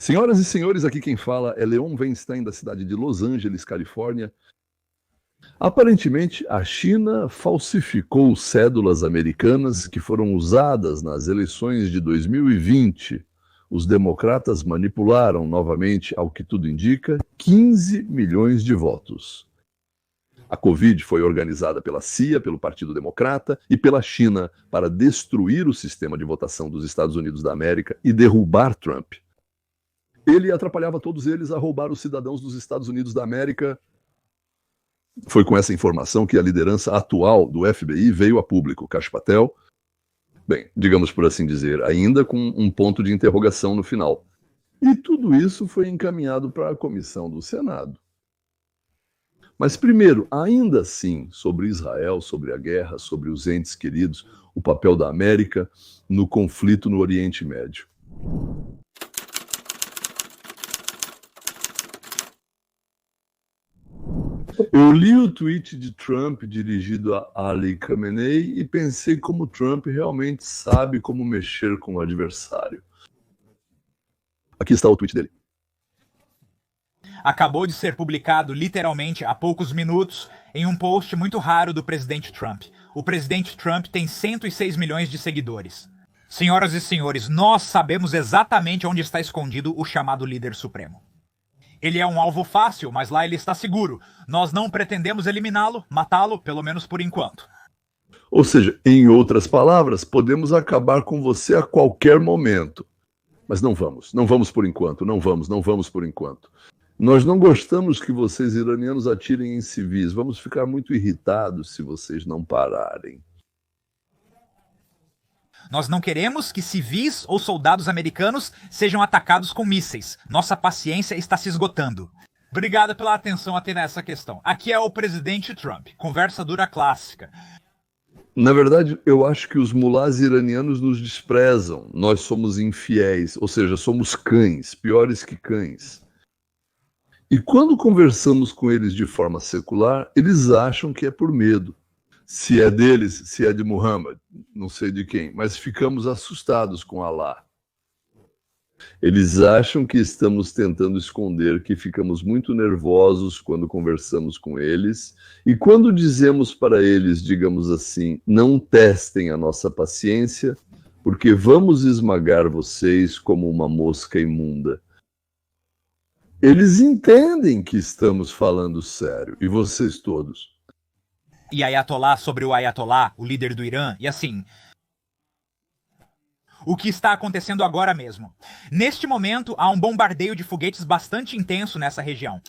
Senhoras e senhores, aqui quem fala é Leon Weinstein, da cidade de Los Angeles, Califórnia. Aparentemente, a China falsificou cédulas americanas que foram usadas nas eleições de 2020. Os democratas manipularam novamente, ao que tudo indica, 15 milhões de votos. A Covid foi organizada pela CIA, pelo Partido Democrata e pela China para destruir o sistema de votação dos Estados Unidos da América e derrubar Trump. Ele atrapalhava todos eles a roubar os cidadãos dos Estados Unidos da América. Foi com essa informação que a liderança atual do FBI veio a público, Kash Patel. Bem, digamos por assim dizer, ainda com um ponto de interrogação no final. E tudo isso foi encaminhado para a comissão do Senado. Mas primeiro, ainda assim, sobre Israel, sobre a guerra, sobre os entes queridos, o papel da América no conflito no Oriente Médio. Eu li o tweet de Trump dirigido a Ali Khamenei e pensei como Trump realmente sabe como mexer com o adversário. Aqui está o tweet dele. Acabou de ser publicado literalmente há poucos minutos em um post muito raro do presidente Trump. O presidente Trump tem 106 milhões de seguidores. Senhoras e senhores, nós sabemos exatamente onde está escondido o chamado líder supremo. Ele é um alvo fácil, mas lá ele está seguro. Nós não pretendemos eliminá-lo, matá-lo, pelo menos por enquanto. Ou seja, em outras palavras, podemos acabar com você a qualquer momento. Mas não vamos por enquanto, não vamos por enquanto. Nós não gostamos que vocês iranianos atirem em civis. Vamos ficar muito irritados se vocês não pararem. Nós não queremos que civis ou soldados americanos sejam atacados com mísseis. Nossa paciência está se esgotando. Obrigado pela atenção até nessa questão. Aqui é o presidente Trump. Conversa dura clássica. Na verdade, eu acho que os mulás iranianos nos desprezam. Nós somos infiéis, ou seja, somos cães, piores que cães. E quando conversamos com eles de forma secular, eles acham que é por medo. Se é deles, se é de Muhammad, não sei de quem, mas ficamos assustados com Allah. Eles acham que estamos tentando esconder, que ficamos muito nervosos quando conversamos com eles, e quando dizemos para eles, digamos assim, não testem a nossa paciência, porque vamos esmagar vocês como uma mosca imunda. Eles entendem que estamos falando sério, e vocês todos. E Ayatollah sobre o Ayatollah, o líder do Irã, e assim... O que está acontecendo agora mesmo? Neste momento, há um bombardeio de foguetes bastante intenso nessa região.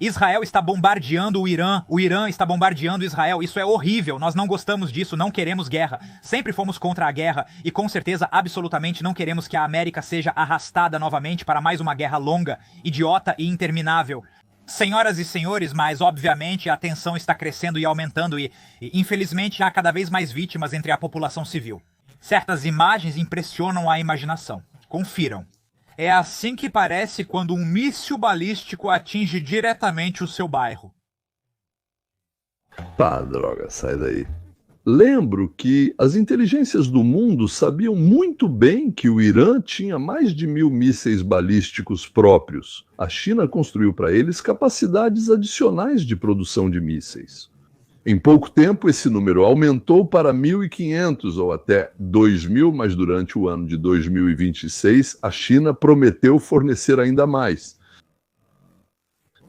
Israel está bombardeando o Irã está bombardeando Israel. Isso é horrível, nós não gostamos disso, não queremos guerra. Sempre fomos contra a guerra e com certeza, absolutamente, não queremos que a América seja arrastada novamente para mais uma guerra longa, idiota e interminável. Senhoras e senhores, mas obviamente a tensão está crescendo e aumentando e infelizmente há cada vez mais vítimas entre a população civil. Certas imagens impressionam a imaginação. Confiram. É assim que parece quando um míssil balístico atinge diretamente o seu bairro. Pá, droga, sai daí. Lembro que as inteligências do mundo sabiam muito bem que o Irã tinha mais de 1.000 mísseis balísticos próprios. A China construiu para eles capacidades adicionais de produção de mísseis. Em pouco tempo, esse número aumentou para 1.500 ou até 2.000, mas durante o ano de 2026, a China prometeu fornecer ainda mais.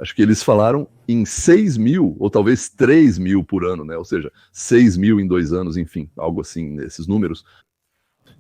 Acho que eles falaram em 6.000, ou talvez 3.000 por ano, né? Ou seja, 6.000 em 2 anos, enfim, algo assim nesses números.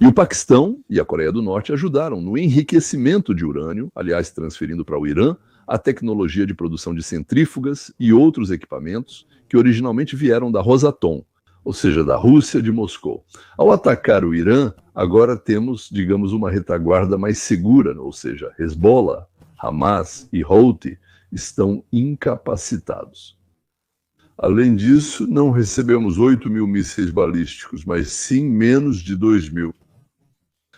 E o Paquistão e a Coreia do Norte ajudaram no enriquecimento de urânio, aliás, transferindo para o Irã a tecnologia de produção de centrífugas e outros equipamentos que originalmente vieram da Rosatom, ou seja, da Rússia de Moscou. Ao atacar o Irã, agora temos, digamos, uma retaguarda mais segura, ou seja, Hezbollah, Hamas e Houthi estão incapacitados. Além disso, não recebemos 8.000 mísseis balísticos, mas sim menos de 2.000.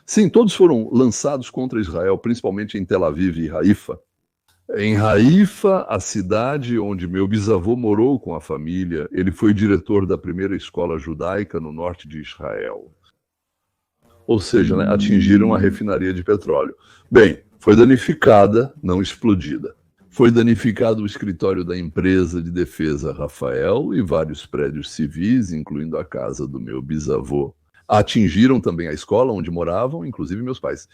Sim, todos foram lançados contra Israel, principalmente em Tel Aviv e Haifa. Em Haifa, a cidade onde meu bisavô morou com a família, ele foi diretor da primeira escola judaica no norte de Israel. Ou seja, né, atingiram a refinaria de petróleo. Bem, Foi danificada, não explodida. Foi danificado o escritório da empresa de defesa Rafael e vários prédios civis, incluindo a casa do meu bisavô. Atingiram também a escola onde moravam, inclusive meus pais.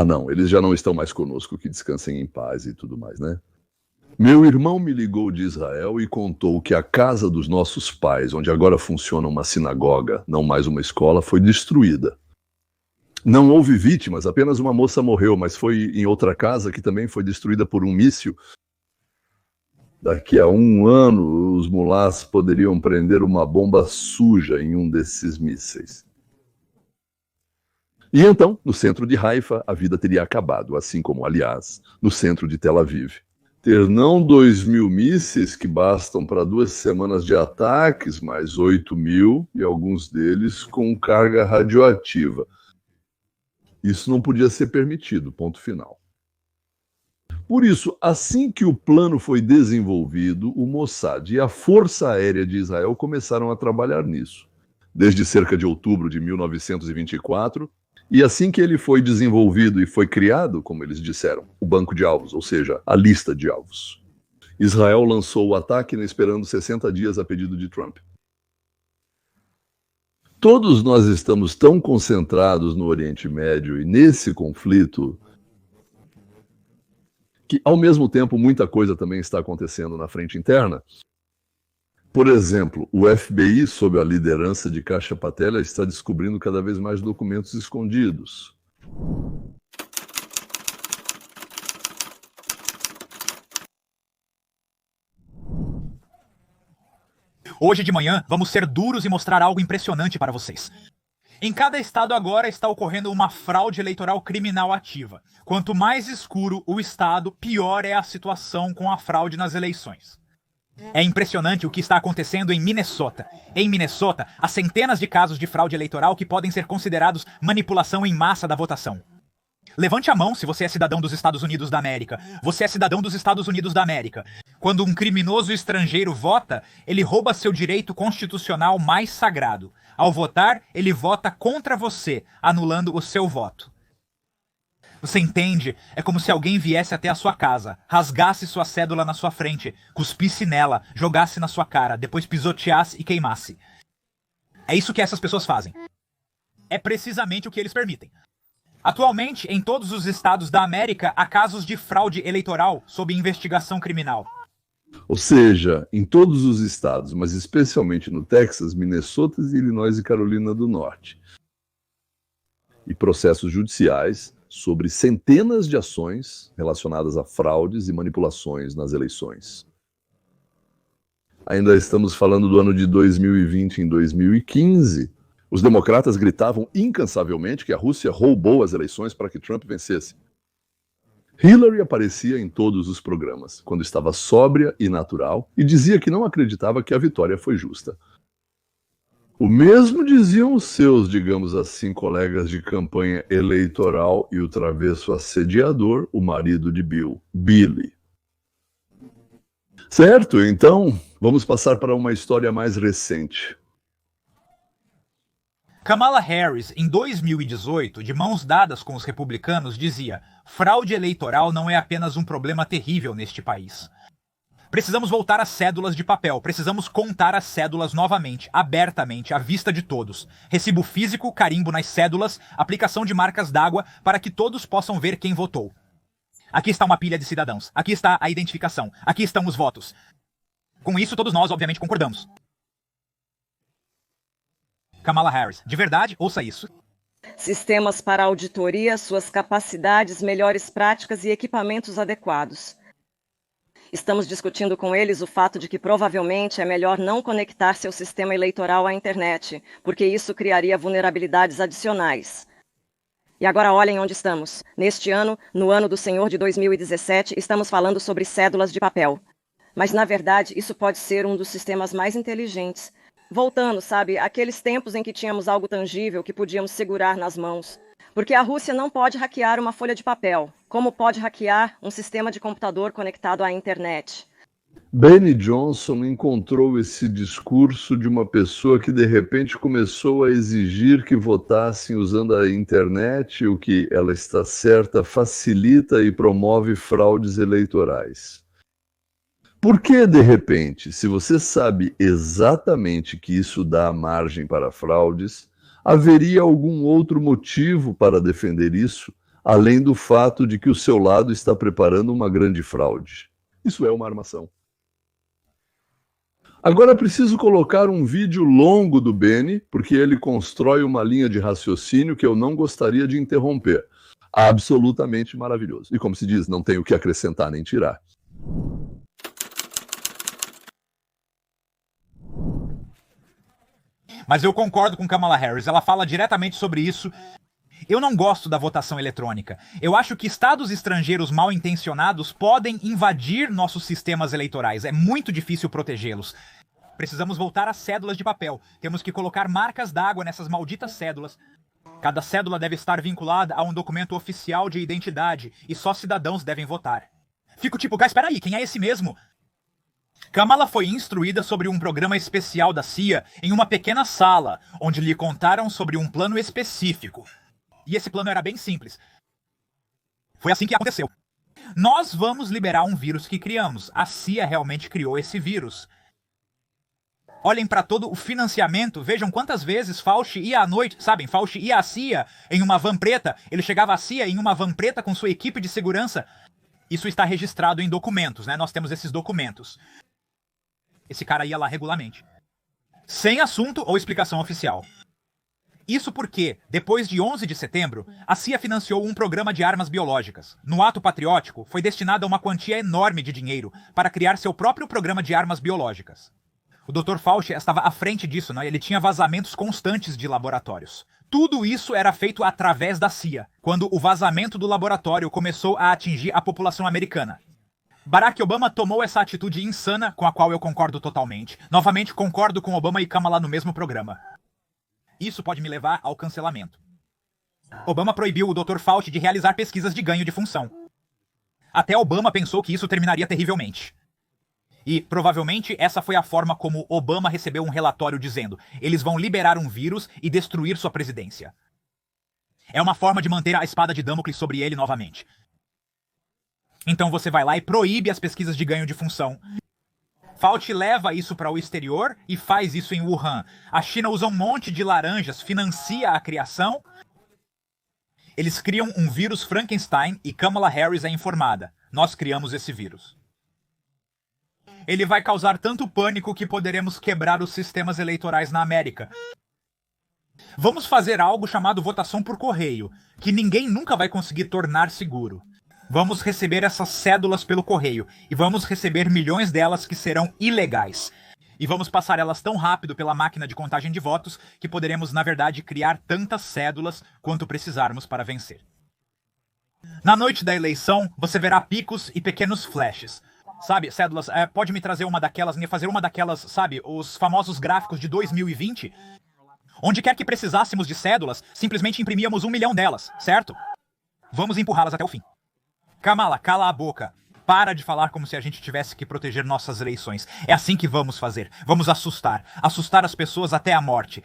Não, eles já não estão mais conosco, que descansem em paz e tudo mais, né? Meu irmão me ligou de Israel e contou que a casa dos nossos pais, onde agora funciona uma sinagoga, não mais uma escola, foi destruída. Não houve vítimas, apenas uma moça morreu, mas foi em outra casa que também foi destruída por um míssil. Daqui a 1 ano, os mulás poderiam prender uma bomba suja em um desses mísseis. E então, no centro de Haifa, a vida teria acabado, assim como, aliás, no centro de Tel Aviv. Ter não 2.000 mísseis que bastam para 2 semanas de ataques, mas 8.000, e alguns deles com carga radioativa. Isso não podia ser permitido, ponto final. Por isso, assim que o plano foi desenvolvido, o Mossad e a Força Aérea de Israel começaram a trabalhar nisso, desde cerca de outubro de 1924, e assim que ele foi desenvolvido e foi criado, como eles disseram, o banco de alvos, ou seja, a lista de alvos. Israel lançou o ataque esperando 60 dias a pedido de Trump. Todos nós estamos tão concentrados no Oriente Médio e nesse conflito que, ao mesmo tempo, muita coisa também está acontecendo na frente interna. Por exemplo, o FBI, sob a liderança de Kasha Patel, está descobrindo cada vez mais documentos escondidos. Hoje de manhã, vamos ser duros e mostrar algo impressionante para vocês. Em cada estado agora está ocorrendo uma fraude eleitoral criminal ativa. Quanto mais escuro o estado, pior é a situação com a fraude nas eleições. É impressionante o que está acontecendo em Minnesota. Em Minnesota, há centenas de casos de fraude eleitoral que podem ser considerados manipulação em massa da votação. Levante a mão se você é cidadão dos Estados Unidos da América. Você é cidadão dos Estados Unidos da América. Quando um criminoso estrangeiro vota, ele rouba seu direito constitucional mais sagrado. Ao votar, ele vota contra você, anulando o seu voto. Você entende? É como se alguém viesse até a sua casa, rasgasse sua cédula na sua frente, cuspisse nela, jogasse na sua cara, depois pisoteasse e queimasse. É isso que essas pessoas fazem. É precisamente o que eles permitem. Atualmente, em todos os estados da América, há casos de fraude eleitoral sob investigação criminal. Ou seja, em todos os estados, mas especialmente no Texas, Minnesota, Illinois e Carolina do Norte. E processos judiciais sobre centenas de ações relacionadas a fraudes e manipulações nas eleições. Ainda estamos falando do ano de 2020 em 2015. Os democratas gritavam incansavelmente que a Rússia roubou as eleições para que Trump vencesse. Hillary aparecia em todos os programas, quando estava sóbria e natural, e dizia que não acreditava que a vitória foi justa. O mesmo diziam os seus, digamos assim, colegas de campanha eleitoral e o travesso assediador, o marido de Bill, Billy. Certo, então vamos passar para uma história mais recente. Kamala Harris, em 2018, de mãos dadas com os republicanos, dizia: fraude eleitoral não é apenas um problema terrível neste país. Precisamos voltar às cédulas de papel, precisamos contar as cédulas novamente, abertamente, à vista de todos. Recibo físico, carimbo nas cédulas, aplicação de marcas d'água para que todos possam ver quem votou. Aqui está uma pilha de cidadãos, aqui está a identificação, aqui estão os votos. Com isso, todos nós, obviamente, concordamos. Kamala Harris, de verdade, ouça isso. Sistemas para auditoria, suas capacidades, melhores práticas e equipamentos adequados. Estamos discutindo com eles o fato de que provavelmente é melhor não conectar seu sistema eleitoral à internet, porque isso criaria vulnerabilidades adicionais. E agora olhem onde estamos. Neste ano, no ano do Senhor de 2017, estamos falando sobre cédulas de papel. Mas, na verdade, isso pode ser um dos sistemas mais inteligentes. Voltando, sabe, àqueles tempos em que tínhamos algo tangível que podíamos segurar nas mãos. Porque a Rússia não pode hackear uma folha de papel, como pode hackear um sistema de computador conectado à internet. Benny Johnson encontrou esse discurso de uma pessoa que de repente começou a exigir que votassem usando a internet, o que, ela está certa, facilita e promove fraudes eleitorais. Por que, de repente, se você sabe exatamente que isso dá margem para fraudes, haveria algum outro motivo para defender isso, além do fato de que o seu lado está preparando uma grande fraude? Isso é uma armação. Agora preciso colocar um vídeo longo do Benny, porque ele constrói uma linha de raciocínio que eu não gostaria de interromper. Absolutamente maravilhoso. E como se diz, não tenho o que acrescentar nem tirar. Mas eu concordo com Kamala Harris, ela fala diretamente sobre isso. Eu não gosto da votação eletrônica. Eu acho que estados estrangeiros mal intencionados podem invadir nossos sistemas eleitorais. É muito difícil protegê-los. Precisamos voltar às cédulas de papel. Temos que colocar marcas d'água nessas malditas cédulas. Cada cédula deve estar vinculada a um documento oficial de identidade e só cidadãos devem votar. Fico tipo, cara, espera aí, quem é esse mesmo? Kamala foi instruída sobre um programa especial da CIA em uma pequena sala, onde lhe contaram sobre um plano específico. E esse plano era bem simples. Foi assim que aconteceu. Nós vamos liberar um vírus que criamos. A CIA realmente criou esse vírus. Olhem para todo o financiamento, vejam quantas vezes Fauci ia à noite, sabem, Fauci ia à CIA em uma van preta, ele chegava à CIA em uma van preta com sua equipe de segurança. Isso está registrado em documentos, né? Nós temos esses documentos. Esse cara ia lá regularmente. Sem assunto ou explicação oficial. Isso porque, depois de 11 de setembro, a CIA financiou um programa de armas biológicas. No ato patriótico, foi destinada uma quantia enorme de dinheiro para criar seu próprio programa de armas biológicas. O Dr. Fauci estava à frente disso, né? Ele tinha vazamentos constantes de laboratórios. Tudo isso era feito através da CIA, quando o vazamento do laboratório começou a atingir a população americana. Barack Obama tomou essa atitude insana, com a qual eu concordo totalmente. Novamente, concordo com Obama e Kamala no mesmo programa. Isso pode me levar ao cancelamento. Obama proibiu o Dr. Fauci de realizar pesquisas de ganho de função. Até Obama pensou que isso terminaria terrivelmente. E, provavelmente, essa foi a forma como Obama recebeu um relatório dizendo: eles vão liberar um vírus e destruir sua presidência. É uma forma de manter a espada de Damocles sobre ele novamente. Então você vai lá e proíbe as pesquisas de ganho de função. Fauci leva isso para o exterior e faz isso em Wuhan. A China usa um monte de laranjas, financia a criação. Eles criam um vírus Frankenstein e Kamala Harris é informada. Nós criamos esse vírus. Ele vai causar tanto pânico que poderemos quebrar os sistemas eleitorais na América. Vamos fazer algo chamado votação por correio, que ninguém nunca vai conseguir tornar seguro. Vamos receber essas cédulas pelo correio, e vamos receber milhões delas que serão ilegais. E vamos passar elas tão rápido pela máquina de contagem de votos que poderemos, na verdade, criar tantas cédulas quanto precisarmos para vencer. Na noite da eleição, você verá picos e pequenos flashes. Sabe, cédulas, pode me trazer uma daquelas, me fazer uma daquelas, sabe, os famosos gráficos de 2020? Onde quer que precisássemos de cédulas, simplesmente imprimíamos 1 milhão delas, certo? Vamos empurrá-las até o fim. Kamala, cala a boca. Para de falar como se a gente tivesse que proteger nossas eleições. É assim que vamos fazer. Vamos assustar. Assustar as pessoas até a morte.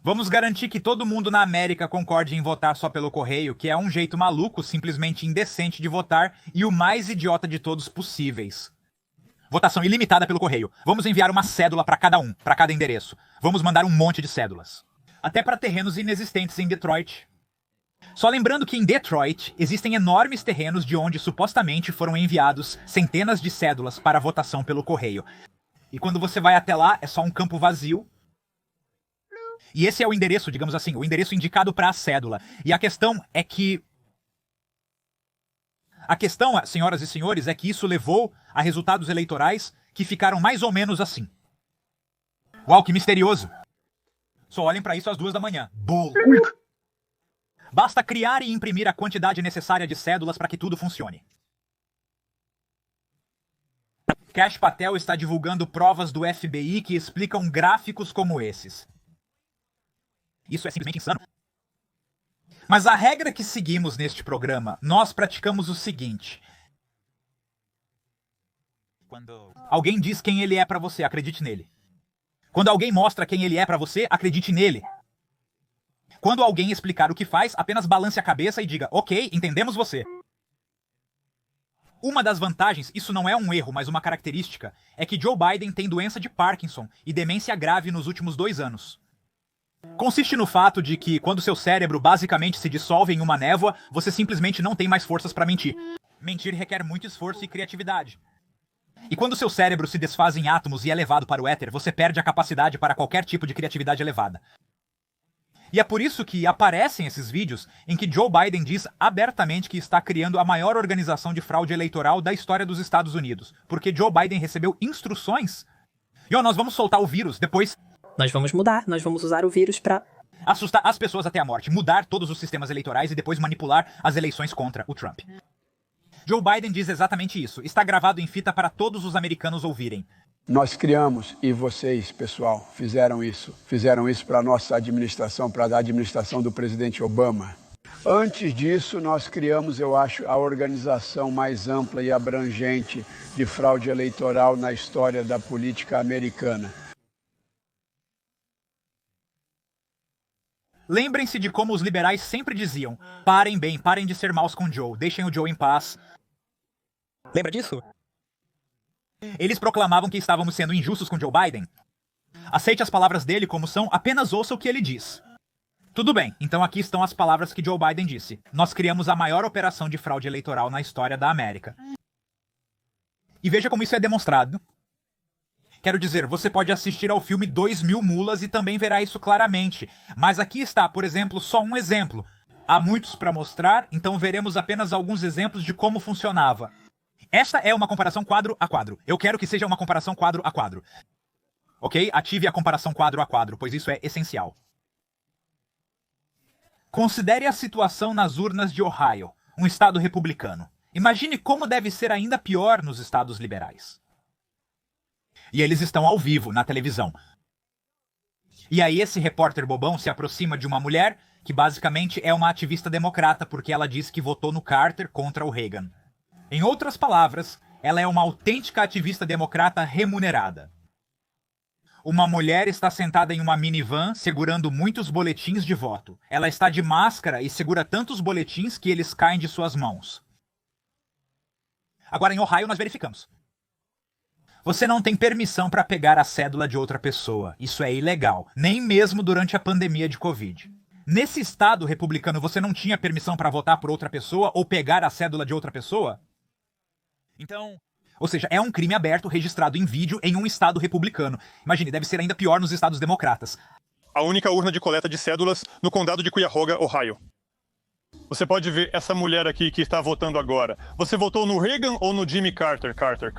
Vamos garantir que todo mundo na América concorde em votar só pelo correio, que é um jeito maluco, simplesmente indecente de votar e o mais idiota de todos possíveis. Votação ilimitada pelo correio. Vamos enviar uma cédula para cada um, para cada endereço. Vamos mandar um monte de cédulas. Até para terrenos inexistentes em Detroit. Só lembrando que em Detroit existem enormes terrenos de onde supostamente foram enviados centenas de cédulas para votação pelo correio. E quando você vai até lá, é só um campo vazio. E esse é o endereço, digamos assim, o endereço indicado para a cédula. E a questão é que... A questão, senhoras e senhores, é que isso levou a resultados eleitorais que ficaram mais ou menos assim. Uau, que misterioso! Só olhem para isso às 2 da manhã. Bolo! Basta criar e imprimir a quantidade necessária de cédulas para que tudo funcione. Kash Patel está divulgando provas do FBI que explicam gráficos como esses. Isso é simplesmente insano. Mas a regra que seguimos neste programa, nós praticamos o seguinte. Quando alguém diz quem ele é pra você, acredite nele. Quando alguém mostra quem ele é pra você, acredite nele. Quando alguém explicar o que faz, apenas balance a cabeça e diga, ok, entendemos você. Uma das vantagens, isso não é um erro, mas uma característica, é que Joe Biden tem doença de Parkinson e demência grave nos últimos 2 anos. Consiste no fato de que, quando seu cérebro basicamente se dissolve em uma névoa, você simplesmente não tem mais forças pra mentir. Mentir requer muito esforço e criatividade. E quando seu cérebro se desfaz em átomos e é levado para o éter, você perde a capacidade para qualquer tipo de criatividade elevada. E é por isso que aparecem esses vídeos em que Joe Biden diz abertamente que está criando a maior organização de fraude eleitoral da história dos Estados Unidos. Porque Joe Biden recebeu instruções. E ó, nós vamos soltar o vírus, depois Nós vamos mudar, nós vamos usar o vírus pra... assustar as pessoas até a morte, mudar todos os sistemas eleitorais e depois manipular as eleições contra o Trump. Joe Biden diz exatamente isso. Está gravado em fita para todos os americanos ouvirem. Nós criamos, e vocês, pessoal, fizeram isso. Fizeram isso para a nossa administração, para a administração do presidente Obama. Antes disso, nós criamos, eu acho, a organização mais ampla e abrangente de fraude eleitoral na história da política americana. Lembrem-se de como os liberais sempre diziam: parem bem, parem de ser maus com Joe, deixem o Joe em paz. Lembra disso? Eles proclamavam que estávamos sendo injustos com Joe Biden. Aceite as palavras dele como são, apenas ouça o que ele diz. Tudo bem, então aqui estão as palavras que Joe Biden disse. Nós criamos a maior operação de fraude eleitoral na história da América. E veja como isso é demonstrado. Quero dizer, você pode assistir ao filme 2000 Mulas e também verá isso claramente. Mas aqui está, por exemplo, só um exemplo. Há muitos para mostrar, então veremos apenas alguns exemplos de como funcionava. Esta é uma comparação quadro a quadro. Eu quero que seja uma comparação quadro a quadro. Ok? Ative a comparação quadro a quadro, pois isso é essencial. Considere a situação nas urnas de Ohio, um estado republicano. Imagine como deve ser ainda pior nos estados liberais. E eles estão ao vivo, na televisão. E aí esse repórter bobão se aproxima de uma mulher que basicamente é uma ativista democrata porque ela diz que votou no Carter contra o Reagan. Em outras palavras, ela é uma autêntica ativista democrata remunerada. Uma mulher está sentada em uma minivan segurando muitos boletins de voto. Ela está de máscara e segura tantos boletins que eles caem de suas mãos. Agora em Ohio nós verificamos. Você não tem permissão para pegar a cédula de outra pessoa. Isso é ilegal, nem mesmo durante a pandemia de Covid. Nesse estado republicano você não tinha permissão para votar por outra pessoa ou pegar a cédula de outra pessoa? Então, ou seja, é um crime aberto registrado em vídeo em um estado republicano. Imagine, deve ser ainda pior nos estados democratas. A única urna de coleta de cédulas no condado de Cuyahoga, Ohio. Você pode ver essa mulher aqui que está votando agora. Você votou no Reagan ou no Jimmy Carter? Carter.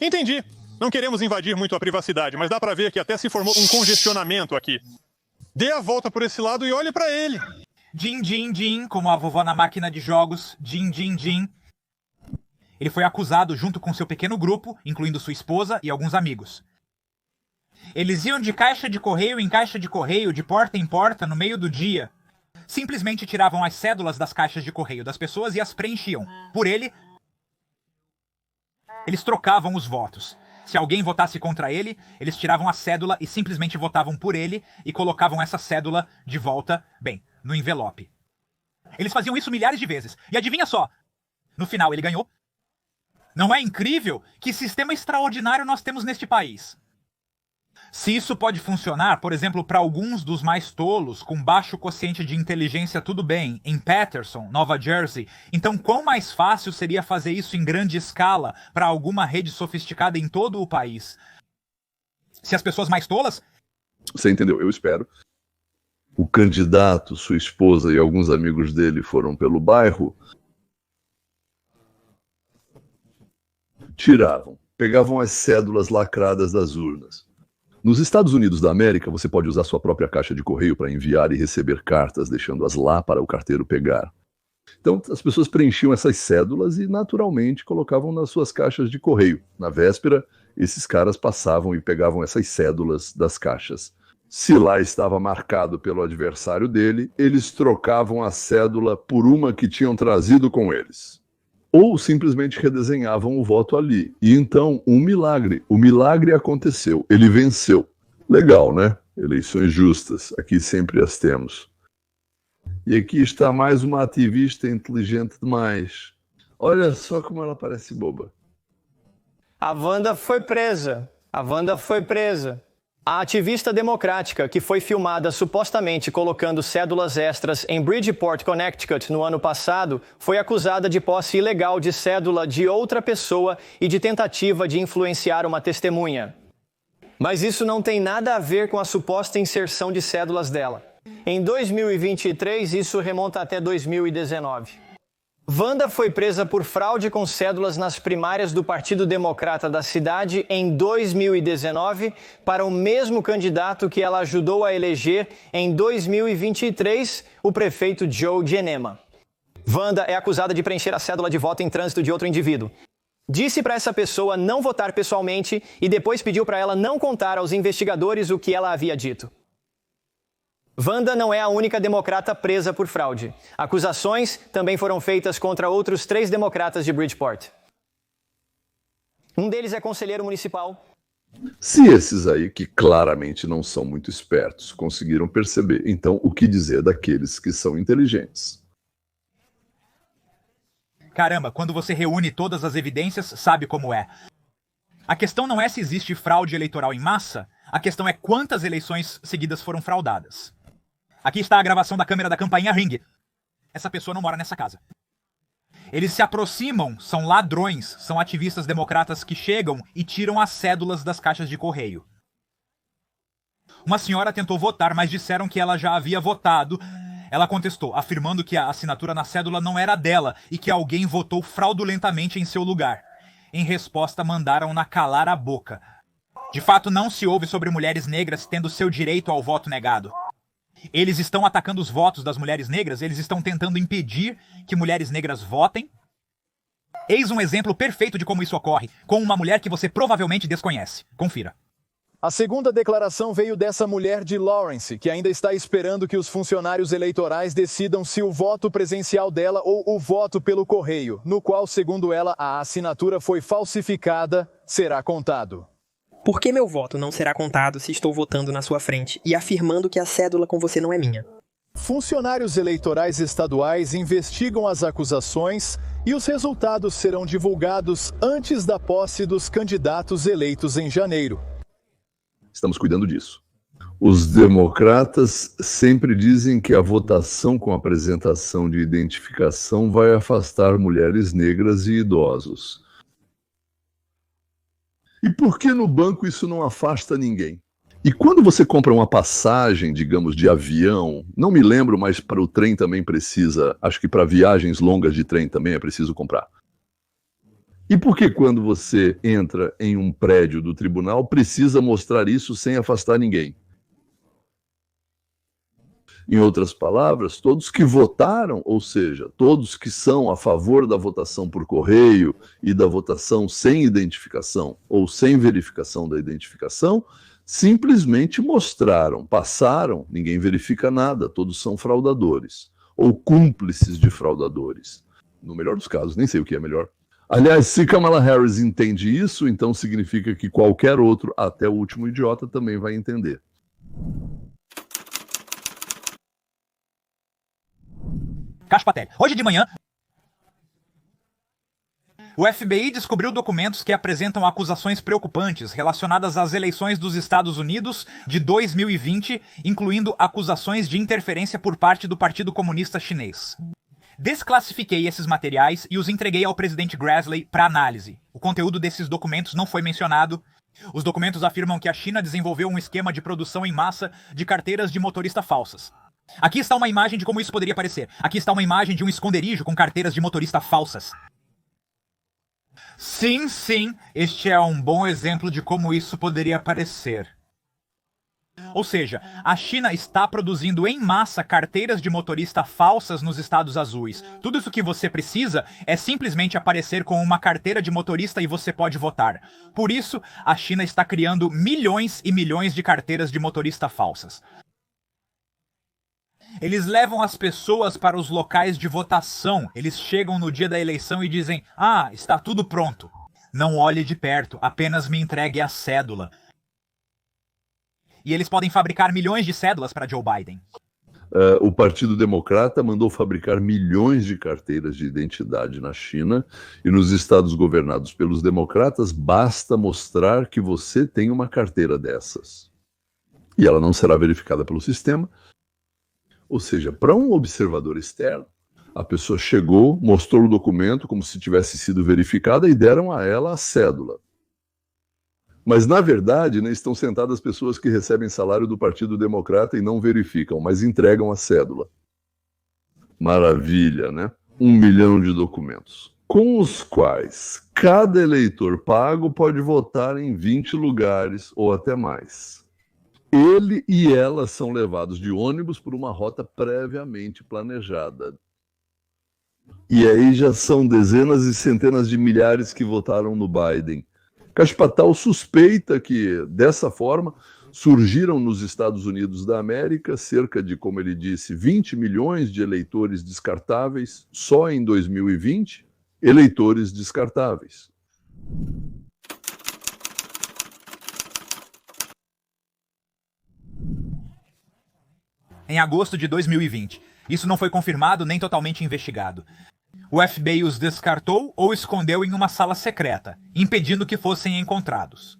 Entendi. Não queremos invadir muito a privacidade, mas dá pra ver que até se formou um congestionamento aqui. Dê a volta por esse lado e olhe pra ele. Din, como a vovó na máquina de jogos. Din. Ele foi acusado junto com seu pequeno grupo, incluindo sua esposa e alguns amigos. Eles iam de caixa de correio em caixa de correio, de porta em porta, no meio do dia. Simplesmente tiravam as cédulas das caixas de correio das pessoas e as preenchiam. Por ele, eles trocavam os votos. Se alguém votasse contra ele, eles tiravam a cédula e simplesmente votavam por ele e colocavam essa cédula de volta, bem, no envelope. Eles faziam isso milhares de vezes. E adivinha só? No final ele ganhou. Não é incrível? Que sistema extraordinário nós temos neste país. Se isso pode funcionar, por exemplo, para alguns dos mais tolos, com baixo quociente de inteligência, tudo bem, em Paterson, Nova Jersey, então quão mais fácil seria fazer isso em grande escala para alguma rede sofisticada em todo o país? Se as pessoas mais tolas... Você entendeu? Eu espero. O candidato, sua esposa e alguns amigos dele foram pelo bairro, pegavam as cédulas lacradas das urnas. Nos Estados Unidos da América, você pode usar sua própria caixa de correio para enviar e receber cartas, deixando-as lá para o carteiro pegar. Então, as pessoas preenchiam essas cédulas e, naturalmente, colocavam nas suas caixas de correio. Na véspera, esses caras passavam e pegavam essas cédulas das caixas. Se lá estava marcado pelo adversário dele, eles trocavam a cédula por uma que tinham trazido com eles. ou simplesmente redesenhavam o voto ali. E então, o milagre aconteceu, ele venceu. Legal, né? Eleições justas, aqui sempre as temos. E aqui está mais uma ativista inteligente demais. Olha só como ela parece boba. A Wanda foi presa. A ativista democrática, que foi filmada supostamente colocando cédulas extras em Bridgeport, Connecticut, no ano passado, foi acusada de posse ilegal de cédula de outra pessoa e de tentativa de influenciar uma testemunha. Mas isso não tem nada a ver com a suposta inserção de cédulas dela. Em 2023, isso remonta até 2019. Wanda foi presa por fraude com cédulas nas primárias do Partido Democrata da cidade em 2019 para o mesmo candidato que ela ajudou a eleger em 2023, o prefeito Joe Genema. Wanda é acusada de preencher a cédula de voto em trânsito de outro indivíduo. Disse para essa pessoa não votar pessoalmente e depois pediu para ela não contar aos investigadores o que ela havia dito. Wanda não é a única democrata presa por fraude. Acusações também foram feitas contra outros 3 democratas de Bridgeport. Um deles é conselheiro municipal. Se esses aí, que claramente não são muito espertos, conseguiram perceber, então o que dizer daqueles que são inteligentes? Caramba, quando você reúne todas as evidências, sabe como é. A questão não é se existe fraude eleitoral em massa, a questão é quantas eleições seguidas foram fraudadas. Aqui está a gravação da câmera da campainha Ring. Essa pessoa não mora nessa casa. Eles se aproximam, são ladrões, são ativistas democratas que chegam e tiram as cédulas das caixas de correio. Uma senhora tentou votar, mas disseram que ela já havia votado. Ela contestou, afirmando que a assinatura na cédula não era dela e que alguém votou fraudulentamente em seu lugar. Em resposta, mandaram-na calar a boca. De fato, não se ouve sobre mulheres negras tendo seu direito ao voto negado. Eles estão atacando os votos das mulheres negras, eles estão tentando impedir que mulheres negras votem. Eis um exemplo perfeito de como isso ocorre, com uma mulher que você provavelmente desconhece. Confira. A segunda declaração veio dessa mulher de Lawrence, que ainda está esperando que os funcionários eleitorais decidam se o voto presencial dela ou o voto pelo correio, no qual, segundo ela, a assinatura foi falsificada, será contado. Por que meu voto não será contado se estou votando na sua frente e afirmando que a cédula com você não é minha? Funcionários eleitorais estaduais investigam as acusações e os resultados serão divulgados antes da posse dos candidatos eleitos em janeiro. Estamos cuidando disso. Os democratas sempre dizem que a votação com apresentação de identificação vai afastar mulheres negras e idosos. E por que no banco isso não afasta ninguém? E quando você compra uma passagem, digamos, de avião, não me lembro, mas para o trem também precisa, acho que para viagens longas de trem também é preciso comprar. E por que quando você entra em um prédio do tribunal precisa mostrar isso sem afastar ninguém? Em outras palavras, todos que votaram, ou seja, todos que são a favor da votação por correio e da votação sem identificação ou sem verificação da identificação, simplesmente mostraram, passaram, ninguém verifica nada, todos são fraudadores ou cúmplices de fraudadores. No melhor dos casos, nem sei o que é melhor. Aliás, se Kamala Harris entende isso, então significa que qualquer outro, até o último idiota, também vai entender. Cacho Patel. Hoje de manhã, o FBI descobriu documentos que apresentam acusações preocupantes relacionadas às eleições dos Estados Unidos de 2020, incluindo acusações de interferência por parte do Partido Comunista Chinês. Desclassifiquei esses materiais e os entreguei ao presidente Grassley para análise. O conteúdo desses documentos não foi mencionado. Os documentos afirmam que a China desenvolveu um esquema de produção em massa de carteiras de motorista falsas. Aqui está uma imagem de como isso poderia parecer. Aqui está uma imagem de um esconderijo com carteiras de motorista falsas. Sim, este é um bom exemplo de como isso poderia parecer. Ou seja, a China está produzindo em massa carteiras de motorista falsas nos Estados Azuis. Tudo isso que você precisa é simplesmente aparecer com uma carteira de motorista e você pode votar. Por isso, a China está criando milhões e milhões de carteiras de motorista falsas. Eles levam as pessoas para os locais de votação. Eles chegam no dia da eleição e dizem: ah, está tudo pronto. Não olhe de perto, apenas me entregue a cédula. E eles podem fabricar milhões de cédulas para Joe Biden. O Partido Democrata mandou fabricar milhões de carteiras de identidade na China, e nos estados governados pelos democratas basta mostrar que você tem uma carteira dessas. E ela não será verificada pelo sistema. Ou seja, para um observador externo, a pessoa chegou, mostrou o documento como se tivesse sido verificada e deram a ela a cédula. Mas, na verdade, né, estão sentadas pessoas que recebem salário do Partido Democrata e não verificam, mas entregam a cédula. Maravilha, né? 1 milhão de documentos, com os quais cada eleitor pago pode votar em 20 lugares ou até mais. Ele e ela são levados de ônibus por uma rota previamente planejada. E aí já são dezenas e centenas de milhares que votaram no Biden. Cash-Patal suspeita que, dessa forma, surgiram nos Estados Unidos da América cerca de, como ele disse, 20 milhões de eleitores descartáveis só em 2020, eleitores descartáveis. Em agosto de 2020. Isso não foi confirmado nem totalmente investigado. O FBI os descartou ou escondeu em uma sala secreta, impedindo que fossem encontrados.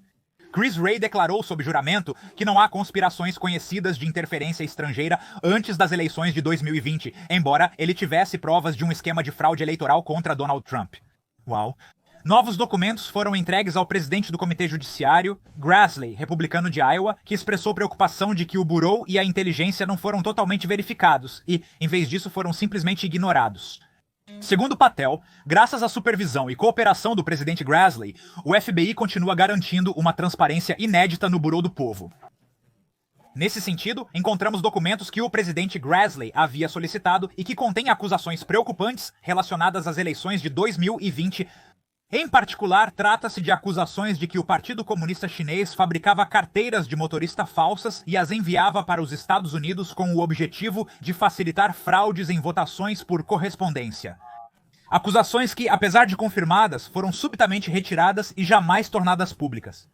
Chris Wray declarou sob juramento que não há conspirações conhecidas de interferência estrangeira antes das eleições de 2020, embora ele tivesse provas de um esquema de fraude eleitoral contra Donald Trump. Uau! Novos documentos foram entregues ao presidente do Comitê Judiciário, Grassley, republicano de Iowa, que expressou preocupação de que o Bureau e a inteligência não foram totalmente verificados e, em vez disso, foram simplesmente ignorados. Segundo Patel, graças à supervisão e cooperação do presidente Grassley, o FBI continua garantindo uma transparência inédita no Bureau do Povo. Nesse sentido, encontramos documentos que o presidente Grassley havia solicitado e que contêm acusações preocupantes relacionadas às eleições de 2020. Em particular, trata-se de acusações de que o Partido Comunista Chinês fabricava carteiras de motorista falsas e as enviava para os Estados Unidos com o objetivo de facilitar fraudes em votações por correspondência. Acusações que, apesar de confirmadas, foram subitamente retiradas e jamais tornadas públicas.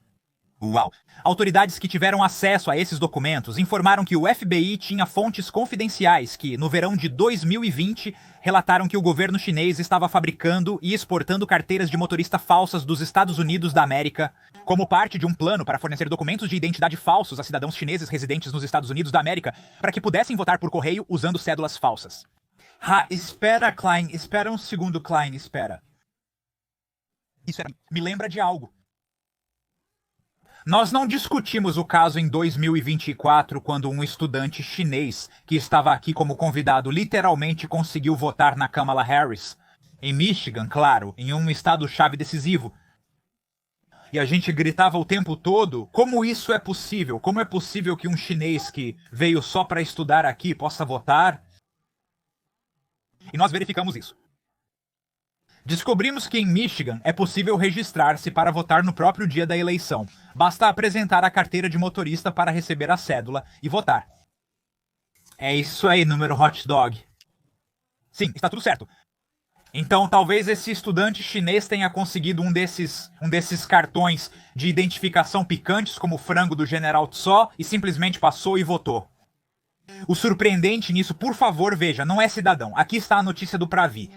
Uau! Autoridades que tiveram acesso a esses documentos informaram que o FBI tinha fontes confidenciais que, no verão de 2020, relataram que o governo chinês estava fabricando e exportando carteiras de motorista falsas dos Estados Unidos da América, como parte de um plano para fornecer documentos de identidade falsos a cidadãos chineses residentes nos Estados Unidos da América para que pudessem votar por correio usando cédulas falsas. Espera, Klein, espera um segundo, Klein, espera. Isso me lembra de algo. Nós não discutimos o caso em 2024, quando um estudante chinês, que estava aqui como convidado, literalmente conseguiu votar na Kamala Harris. Em Michigan, claro, em um estado-chave decisivo. E a gente gritava o tempo todo, como isso é possível? Como é possível que um chinês que veio só para estudar aqui possa votar? E nós verificamos isso. Descobrimos que em Michigan é possível registrar-se para votar no próprio dia da eleição. Basta apresentar a carteira de motorista para receber a cédula e votar. É isso aí, número hot dog. Sim, está tudo certo. Então talvez esse estudante chinês tenha conseguido um desses cartões de identificação picantes como o frango do General Tso e simplesmente passou e votou. O surpreendente nisso, por favor, veja, não é cidadão. Aqui está a notícia do Pravi.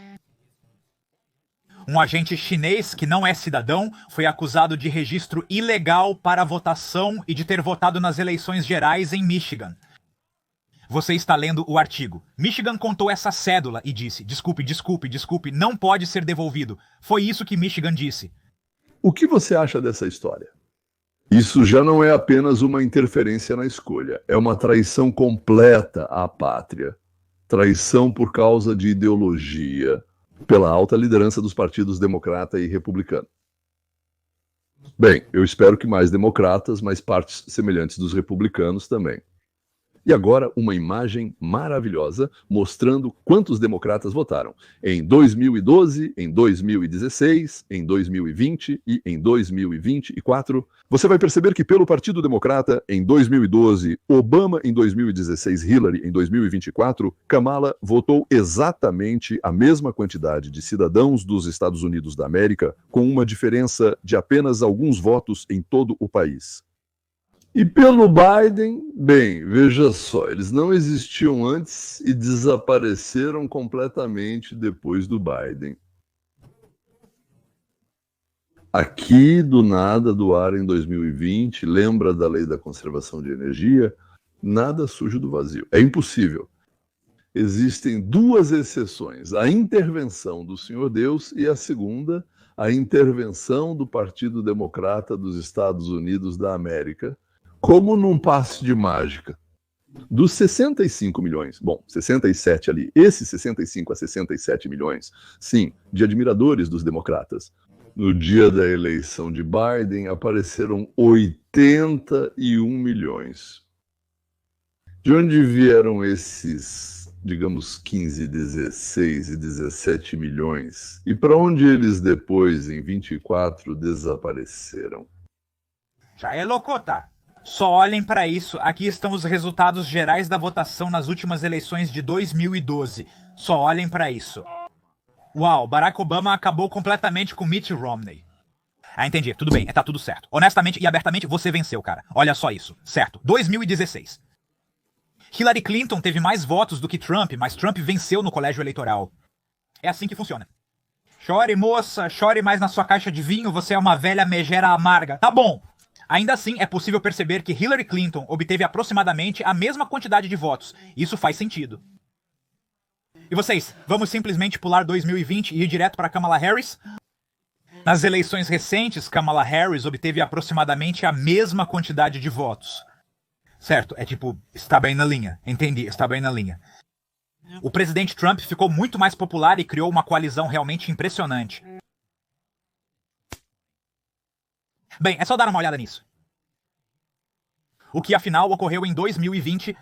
Um agente chinês, que não é cidadão, foi acusado de registro ilegal para votação e de ter votado nas eleições gerais em Michigan. Você está lendo o artigo. Michigan contou essa cédula e disse: desculpe, não pode ser devolvido. Foi isso que Michigan disse. O que você acha dessa história? Isso já não é apenas uma interferência na escolha, é uma traição completa à pátria. Traição por causa de ideologia, pela alta liderança dos partidos democrata e republicano. Bem, eu espero que mais democratas, mas partes semelhantes dos republicanos também. E agora uma imagem maravilhosa mostrando quantos democratas votaram em 2012, em 2016, em 2020 e em 2024. Você vai perceber que pelo Partido Democrata, em 2012, Obama em 2016, Hillary em 2024, Kamala votou exatamente a mesma quantidade de cidadãos dos Estados Unidos da América, com uma diferença de apenas alguns votos em todo o país. E pelo Biden, bem, veja só, eles não existiam antes e desapareceram completamente depois do Biden. Aqui, do nada, do ar em 2020, lembra da lei da conservação de energia? Nada surge do vazio. É impossível. Existem duas exceções, a intervenção do Senhor Deus e a segunda, a intervenção do Partido Democrata dos Estados Unidos da América, como num passe de mágica. Dos 65 milhões, bom, 67 ali, esses 65 a 67 milhões, sim, de admiradores dos democratas, no dia da eleição de Biden apareceram 81 milhões. De onde vieram esses, digamos, 15, 16 e 17 milhões? E para onde eles depois, em 24, desapareceram? Já é loucota. Só olhem para isso. Aqui estão os resultados gerais da votação nas últimas eleições de 2012. Só olhem para isso. Uau, Barack Obama acabou completamente com Mitt Romney. Ah, entendi. Tudo bem, tá tudo certo. Honestamente e abertamente, você venceu, cara. Olha só isso. Certo. 2016. Hillary Clinton teve mais votos do que Trump, mas Trump venceu no colégio eleitoral. É assim que funciona. Chore, moça, chore mais na sua caixa de vinho, você é uma velha megera amarga. Tá bom. Ainda assim, é possível perceber que Hillary Clinton obteve aproximadamente a mesma quantidade de votos. Isso faz sentido. E vocês, vamos simplesmente pular 2020 e ir direto para Kamala Harris? Nas eleições recentes, Kamala Harris obteve aproximadamente a mesma quantidade de votos. Certo, é tipo, está bem na linha. Entendi, está bem na linha. O presidente Trump ficou muito mais popular e criou uma coalizão realmente impressionante. Bem, é só dar uma olhada nisso. O que afinal ocorreu em 2020...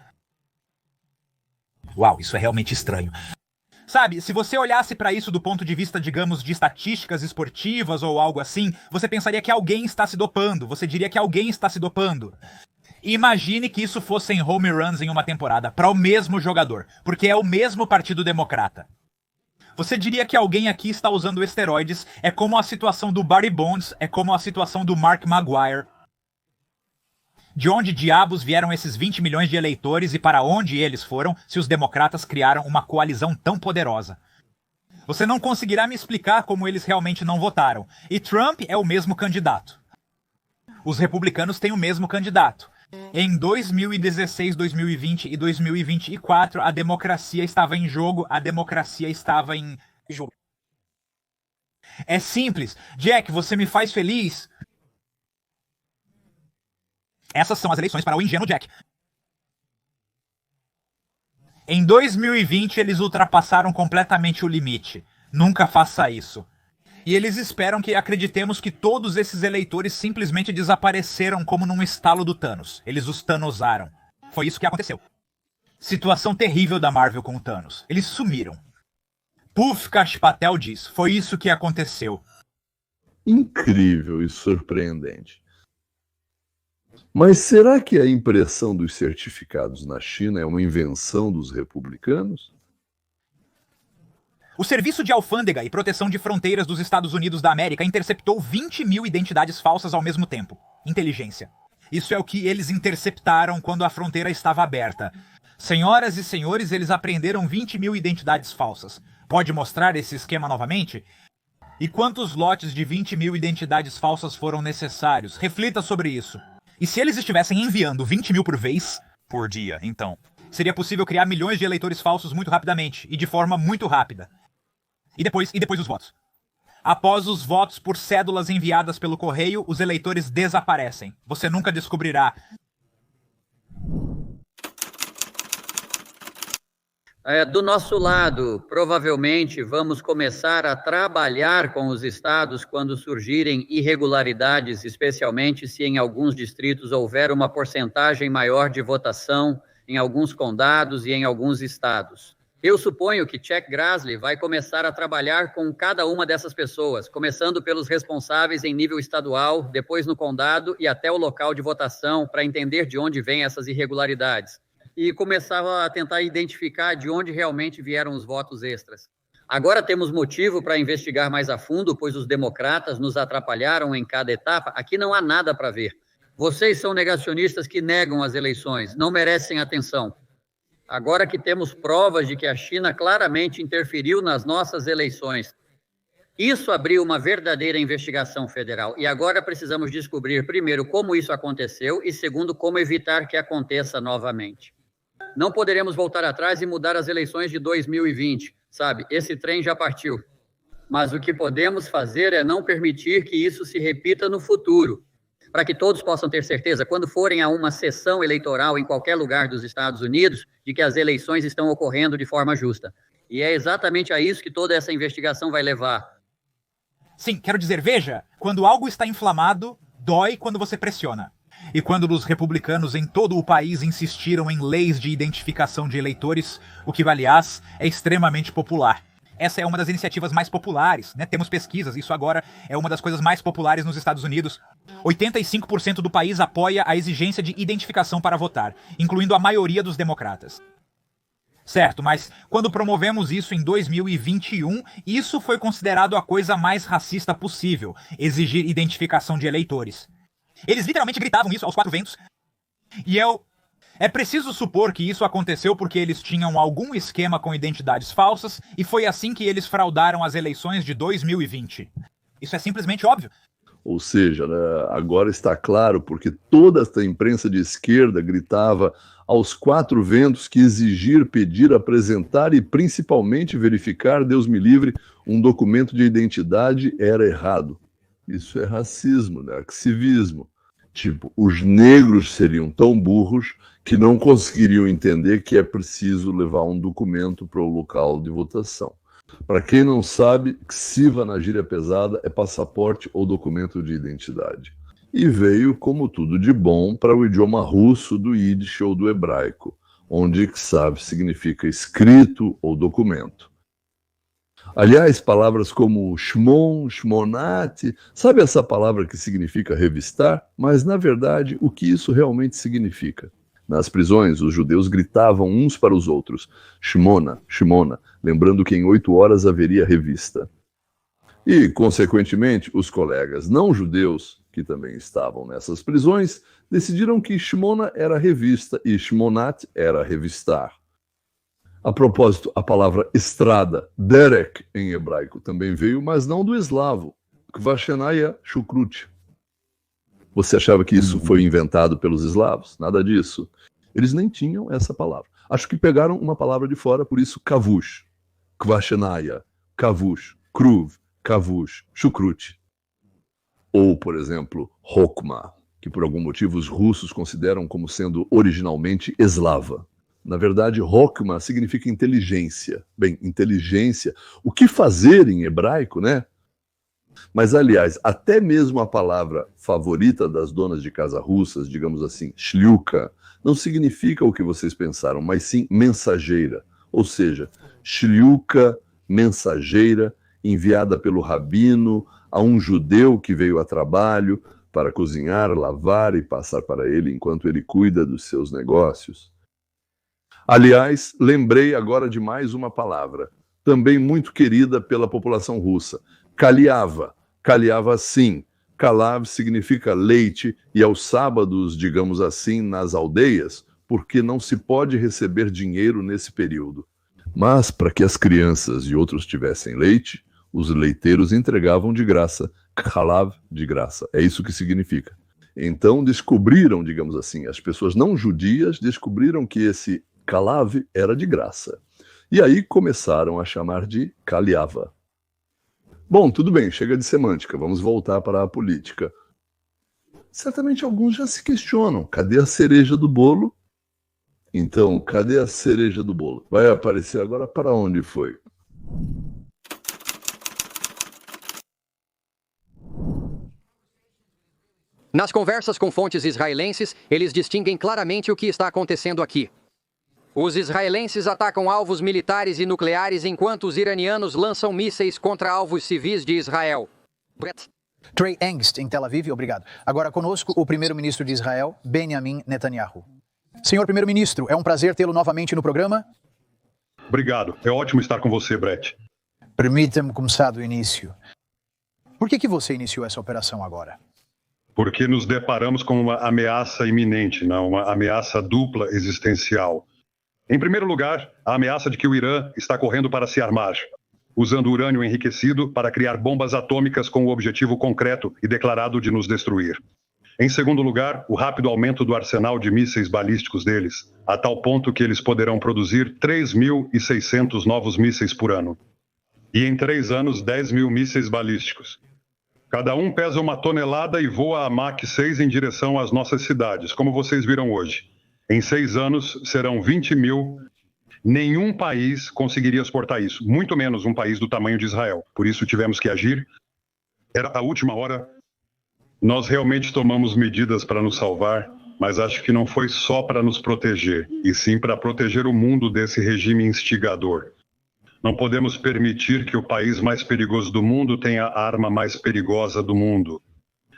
Uau, isso é realmente estranho. Sabe, se você olhasse pra isso do ponto de vista, digamos, de estatísticas esportivas ou algo assim, você pensaria que alguém está se dopando, você diria que alguém está se dopando. Imagine que isso fossem home runs em uma temporada, para o mesmo jogador, porque é o mesmo Partido Democrata. Você diria que alguém aqui está usando esteroides, é como a situação do Barry Bonds, é como a situação do Mark Maguire. De onde diabos vieram esses 20 milhões de eleitores e para onde eles foram se os democratas criaram uma coalizão tão poderosa? Você não conseguirá me explicar como eles realmente não votaram. E Trump é o mesmo candidato. Os republicanos têm o mesmo candidato. Em 2016, 2020 e 2024, a democracia estava em jogo, a democracia estava em jogo. É simples. Jack, você me faz feliz? Essas são as eleições para o ingênuo Jack. Em 2020, eles ultrapassaram completamente o limite. Nunca faça isso. E eles esperam que acreditemos que todos esses eleitores simplesmente desapareceram como num estalo do Thanos. Eles os Thanosaram. Foi isso que aconteceu. Situação terrível da Marvel com o Thanos. Eles sumiram. Puff Kash Patel diz, foi isso que aconteceu. Incrível e surpreendente. Mas será que a impressão dos certificados na China é uma invenção dos republicanos? O Serviço de Alfândega e Proteção de Fronteiras dos Estados Unidos da América interceptou 20 mil identidades falsas ao mesmo tempo. Inteligência. Isso é o que eles interceptaram quando a fronteira estava aberta. Senhoras e senhores, eles apreenderam 20 mil identidades falsas. Pode mostrar esse esquema novamente? E quantos lotes de 20 mil identidades falsas foram necessários? Reflita sobre isso. E se eles estivessem enviando 20 mil por vez, por dia, então, seria possível criar milhões de eleitores falsos muito rapidamente, e de forma muito rápida. E depois os votos. Após os votos por cédulas enviadas pelo correio, os eleitores desaparecem. Você nunca descobrirá. Do nosso lado, provavelmente vamos começar a trabalhar com os estados quando surgirem irregularidades, especialmente se em alguns distritos houver uma porcentagem maior de votação em alguns condados e em alguns estados. Eu suponho que Chuck Grassley vai começar a trabalhar com cada uma dessas pessoas, começando pelos responsáveis em nível estadual, depois no condado e até o local de votação, para entender de onde vêm essas irregularidades. E começar a tentar identificar de onde realmente vieram os votos extras. Agora temos motivo para investigar mais a fundo, pois os democratas nos atrapalharam em cada etapa. Aqui não há nada para ver. Vocês são negacionistas que negam as eleições, não merecem atenção. Agora que temos provas de que a China claramente interferiu nas nossas eleições, isso abriu uma verdadeira investigação federal. E agora precisamos descobrir, primeiro, como isso aconteceu e, segundo, como evitar que aconteça novamente. Não poderemos voltar atrás e mudar as eleições de 2020, sabe? Esse trem já partiu. Mas o que podemos fazer é não permitir que isso se repita no futuro. Para que todos possam ter certeza, quando forem a uma sessão eleitoral em qualquer lugar dos Estados Unidos, de que as eleições estão ocorrendo de forma justa. E é exatamente a isso que toda essa investigação vai levar. Sim, quero dizer, veja, quando algo está inflamado, dói quando você pressiona. E quando os republicanos em todo o país insistiram em leis de identificação de eleitores, o que, aliás, é extremamente popular. Essa é uma das iniciativas mais populares, né? Temos pesquisas, isso agora é uma das coisas mais populares nos Estados Unidos. 85% do país apoia a exigência de identificação para votar, incluindo a maioria dos democratas. Certo, mas quando promovemos isso em 2021, isso foi considerado a coisa mais racista possível, exigir identificação de eleitores. Eles literalmente gritavam isso aos quatro ventos. E é preciso supor que isso aconteceu porque eles tinham algum esquema com identidades falsas e foi assim que eles fraudaram as eleições de 2020. Isso é simplesmente óbvio. Ou seja, né, agora está claro porque toda esta imprensa de esquerda gritava aos quatro ventos que exigir, pedir, apresentar e principalmente verificar, Deus me livre, um documento de identidade era errado. Isso é racismo, né? Civismo. Tipo, os negros seriam tão burros que não conseguiriam entender que é preciso levar um documento para o local de votação. Para quem não sabe, ksiva na gíria pesada é passaporte ou documento de identidade. E veio, como tudo de bom, para o idioma russo do Yiddish ou do hebraico, onde ksav significa escrito ou documento. Aliás, palavras como shmon, shmonat, sabe essa palavra que significa revistar? Mas, na verdade, o que isso realmente significa? Nas prisões, os judeus gritavam uns para os outros, shmona, shmona, lembrando que em 8 horas haveria revista. E, consequentemente, os colegas não judeus, que também estavam nessas prisões, decidiram que shmona era revista e shmonat era revistar. A propósito, a palavra estrada, derek, em hebraico, também veio, mas não do eslavo, kvashenaya shukrut. Você achava que isso foi inventado pelos eslavos? Nada disso. Eles nem tinham essa palavra. Acho que pegaram uma palavra de fora, por isso kavush, kvashenaya, kavush, kruv, kavush, shukrut. Ou, por exemplo, hokma, que por algum motivo os russos consideram como sendo originalmente eslava. Na verdade, hokma significa inteligência. Bem, inteligência, o que fazer em hebraico, né? Mas, aliás, até mesmo a palavra favorita das donas de casa russas, digamos assim, shliuka, não significa o que vocês pensaram, mas sim mensageira. Ou seja, shliuka, mensageira, enviada pelo rabino a um judeu que veio a trabalho para cozinhar, lavar e passar para ele enquanto ele cuida dos seus negócios. Aliás, lembrei agora de mais uma palavra, também muito querida pela população russa, kaliava. Kaliava sim. Kalav significa leite e aos sábados, digamos assim, nas aldeias, porque não se pode receber dinheiro nesse período. Mas para que as crianças e outros tivessem leite, os leiteiros entregavam de graça, kalav de graça. É isso que significa. Então descobriram, digamos assim, as pessoas não judias descobriram que esse kalav era de graça. E aí começaram a chamar de kaliava. Bom, tudo bem, chega de semântica, vamos voltar para a política. Certamente alguns já se questionam, cadê a cereja do bolo? Então, cadê a cereja do bolo? Vai aparecer agora para onde foi? Nas conversas com fontes israelenses, eles distinguem claramente o que está acontecendo aqui. Os israelenses atacam alvos militares e nucleares enquanto os iranianos lançam mísseis contra alvos civis de Israel. Brett. Trey Engst, em Tel Aviv, obrigado. Agora conosco o primeiro-ministro de Israel, Benjamin Netanyahu. Senhor primeiro-ministro, é um prazer tê-lo novamente no programa. Obrigado. É ótimo estar com você, Brett. Permita-me começar do início. Por que você iniciou essa operação agora? Porque nos deparamos com uma ameaça iminente, uma ameaça dupla existencial. Em primeiro lugar, a ameaça de que o Irã está correndo para se armar, usando urânio enriquecido para criar bombas atômicas com o objetivo concreto e declarado de nos destruir. Em segundo lugar, o rápido aumento do arsenal de mísseis balísticos deles, a tal ponto que eles poderão produzir 3.600 novos mísseis por ano. E em 3 anos, 10.000 mísseis balísticos. Cada um pesa 1 tonelada e voa a Mach 6 em direção às nossas cidades, como vocês viram hoje. Em 6 anos, serão 20.000. Nenhum país conseguiria exportar isso, muito menos um país do tamanho de Israel. Por isso tivemos que agir. Era a última hora. Nós realmente tomamos medidas para nos salvar, mas acho que não foi só para nos proteger, e sim para proteger o mundo desse regime instigador. Não podemos permitir que o país mais perigoso do mundo tenha a arma mais perigosa do mundo.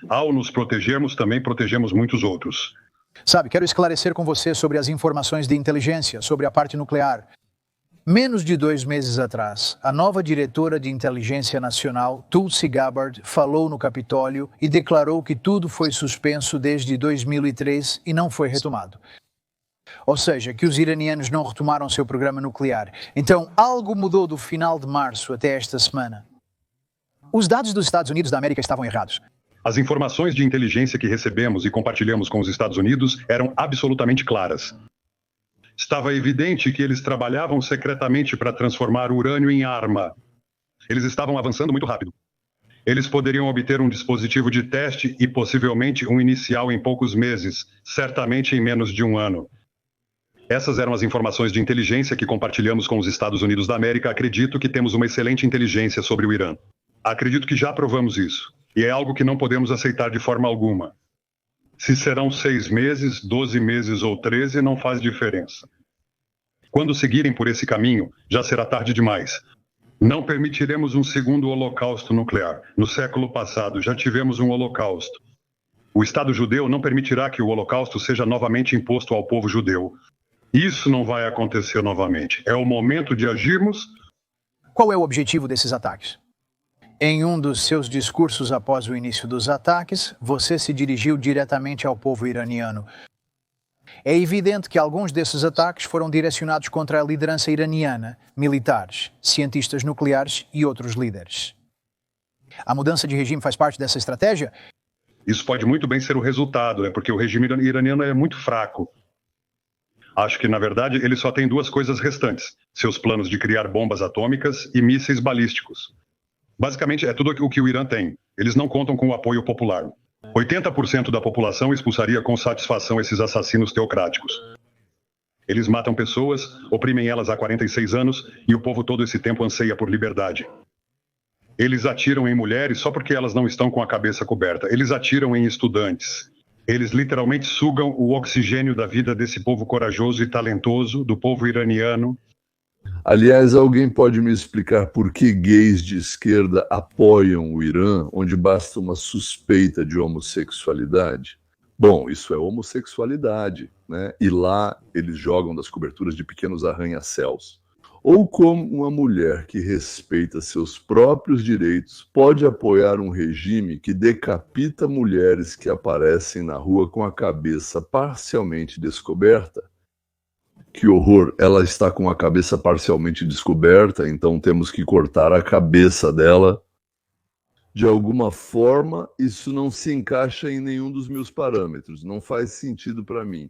Ao nos protegermos, também protegemos muitos outros. Sabe, quero esclarecer com você sobre as informações de inteligência, sobre a parte nuclear. Menos de 2 meses atrás, a nova diretora de inteligência nacional, Tulsi Gabbard, falou no Capitólio e declarou que tudo foi suspenso desde 2003 e não foi retomado. Ou seja, que os iranianos não retomaram seu programa nuclear. Então, algo mudou do final de março até esta semana. Os dados dos Estados Unidos da América estavam errados. As informações de inteligência que recebemos e compartilhamos com os Estados Unidos eram absolutamente claras. Estava evidente que eles trabalhavam secretamente para transformar o urânio em arma. Eles estavam avançando muito rápido. Eles poderiam obter um dispositivo de teste e possivelmente um inicial em poucos meses, certamente em menos de 1 ano. Essas eram as informações de inteligência que compartilhamos com os Estados Unidos da América. Acredito que temos uma excelente inteligência sobre o Irã. Acredito que já provamos isso. E é algo que não podemos aceitar de forma alguma. Se serão 6 meses, 12 meses ou 13, não faz diferença. Quando seguirem por esse caminho, já será tarde demais. Não permitiremos um segundo holocausto nuclear. No século passado, já tivemos um holocausto. O Estado judeu não permitirá que o holocausto seja novamente imposto ao povo judeu. Isso não vai acontecer novamente. É o momento de agirmos. Qual é o objetivo desses ataques? Em um dos seus discursos após o início dos ataques, você se dirigiu diretamente ao povo iraniano. É evidente que alguns desses ataques foram direcionados contra a liderança iraniana, militares, cientistas nucleares e outros líderes. A mudança de regime faz parte dessa estratégia? Isso pode muito bem ser o resultado, porque o regime iraniano é muito fraco. Acho que, na verdade, ele só tem 2 coisas restantes: seus planos de criar bombas atômicas e mísseis balísticos. Basicamente, é tudo o que o Irã tem. Eles não contam com o apoio popular. 80% da população expulsaria com satisfação esses assassinos teocráticos. Eles matam pessoas, oprimem elas há 46 anos e o povo todo esse tempo anseia por liberdade. Eles atiram em mulheres só porque elas não estão com a cabeça coberta. Eles atiram em estudantes. Eles literalmente sugam o oxigênio da vida desse povo corajoso e talentoso, do povo iraniano. Aliás, alguém pode me explicar por que gays de esquerda apoiam o Irã, onde basta uma suspeita de homossexualidade? Bom, isso é homossexualidade, né? E lá eles jogam das coberturas de pequenos arranha-céus. Ou como uma mulher que respeita seus próprios direitos pode apoiar um regime que decapita mulheres que aparecem na rua com a cabeça parcialmente descoberta? Que horror, ela está com a cabeça parcialmente descoberta, então temos que cortar a cabeça dela. De alguma forma, isso não se encaixa em nenhum dos meus parâmetros, não faz sentido para mim.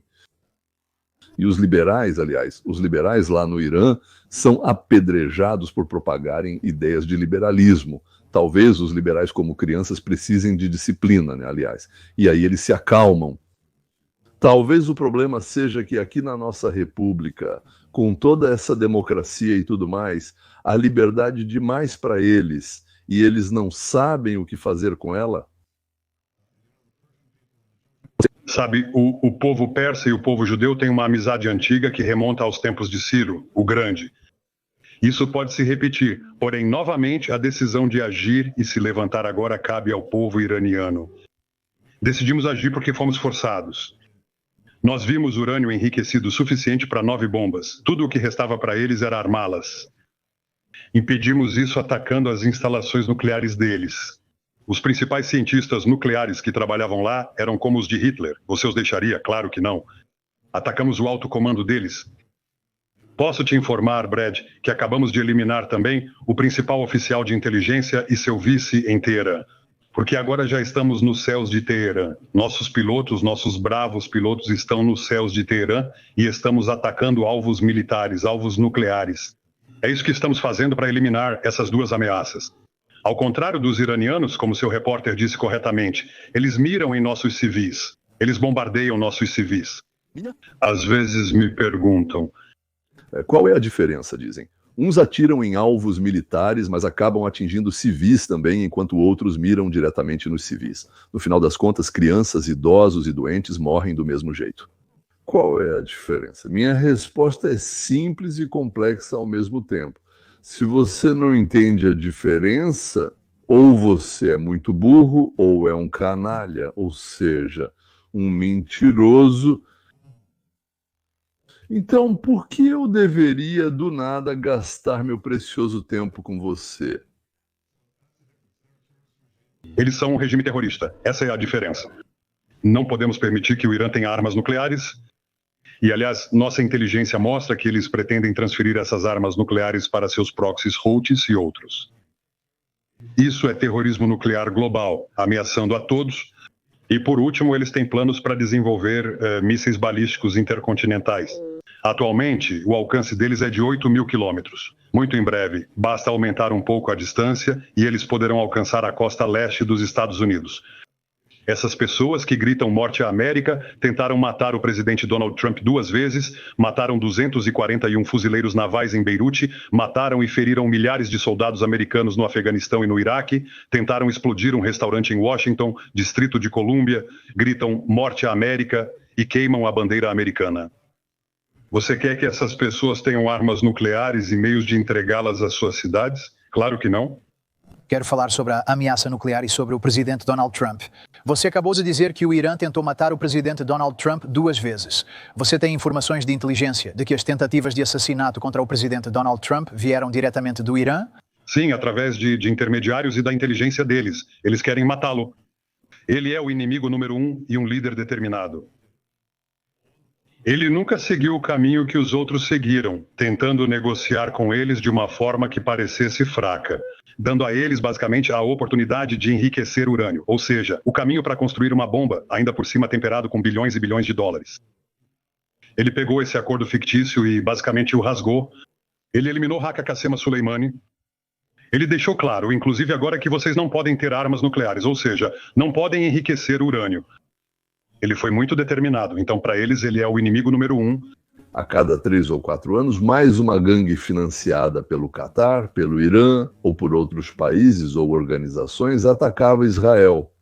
E os liberais, aliás, os liberais lá no Irã são apedrejados por propagarem ideias de liberalismo. Talvez os liberais, como crianças, precisem de disciplina, né, aliás. E aí eles se acalmam. Talvez o problema seja que aqui na nossa república, com toda essa democracia e tudo mais, há liberdade demais para eles e eles não sabem o que fazer com ela? Sabe, o povo persa e o povo judeu têm uma amizade antiga que remonta aos tempos de Ciro, o Grande. Isso pode se repetir, porém, novamente, a decisão de agir e se levantar agora cabe ao povo iraniano. Decidimos agir porque fomos forçados. Nós vimos urânio enriquecido o suficiente para 9 bombas. Tudo o que restava para eles era armá-las. Impedimos isso atacando as instalações nucleares deles. Os principais cientistas nucleares que trabalhavam lá eram como os de Hitler. Você os deixaria? Claro que não. Atacamos o alto comando deles. Posso te informar, Brad, que acabamos de eliminar também o principal oficial de inteligência e seu vice em Teherã. Porque agora já estamos nos céus de Teherã. Nossos pilotos, nossos bravos pilotos estão nos céus de Teherã e estamos atacando alvos militares, alvos nucleares. É isso que estamos fazendo para eliminar essas duas ameaças. Ao contrário dos iranianos, como seu repórter disse corretamente, eles miram em nossos civis. Eles bombardeiam nossos civis. Às vezes me perguntam... Qual é a diferença, dizem? Uns atiram em alvos militares, mas acabam atingindo civis também, enquanto outros miram diretamente nos civis. No final das contas, crianças, idosos e doentes morrem do mesmo jeito. Qual é a diferença? Minha resposta é simples e complexa ao mesmo tempo. Se você não entende a diferença, ou você é muito burro, ou é um canalha, ou seja, um mentiroso. Então, por que eu deveria, do nada, gastar meu precioso tempo com você? Eles são um regime terrorista. Essa é a diferença. Não podemos permitir que o Irã tenha armas nucleares. E, aliás, nossa inteligência mostra que eles pretendem transferir essas armas nucleares para seus proxies Houthis e outros. Isso é terrorismo nuclear global, ameaçando a todos. E, por último, eles têm planos para desenvolver mísseis balísticos intercontinentais. Atualmente, o alcance deles é de 8.000 quilômetros. Muito em breve, basta aumentar um pouco a distância e eles poderão alcançar a costa leste dos Estados Unidos. Essas pessoas que gritam morte à América tentaram matar o presidente Donald Trump 2 vezes, mataram 241 fuzileiros navais em Beirute, mataram e feriram milhares de soldados americanos no Afeganistão e no Iraque, tentaram explodir um restaurante em Washington, Distrito de Colômbia, gritam morte à América e queimam a bandeira americana. Você quer que essas pessoas tenham armas nucleares e meios de entregá-las às suas cidades? Claro que não. Quero falar sobre a ameaça nuclear e sobre o presidente Donald Trump. Você acabou de dizer que o Irã tentou matar o presidente Donald Trump 2 vezes. Você tem informações de inteligência de que as tentativas de assassinato contra o presidente Donald Trump vieram diretamente do Irã? Sim, através de intermediários e da inteligência deles. Eles querem matá-lo. Ele é o inimigo número 1 e um líder determinado. Ele nunca seguiu o caminho que os outros seguiram, tentando negociar com eles de uma forma que parecesse fraca, dando a eles, basicamente, a oportunidade de enriquecer urânio, ou seja, o caminho para construir uma bomba, ainda por cima temperado com bilhões e bilhões de dólares. Ele pegou esse acordo fictício e, basicamente, o rasgou. Ele eliminou Haka Qassem Soleimani. Ele deixou claro, inclusive agora, que vocês não podem ter armas nucleares, ou seja, não podem enriquecer urânio. Ele foi muito determinado, então para eles ele é o inimigo número 1. A cada 3 ou 4 anos, mais uma gangue financiada pelo Catar, pelo Irã ou por outros países ou organizações atacava Israel.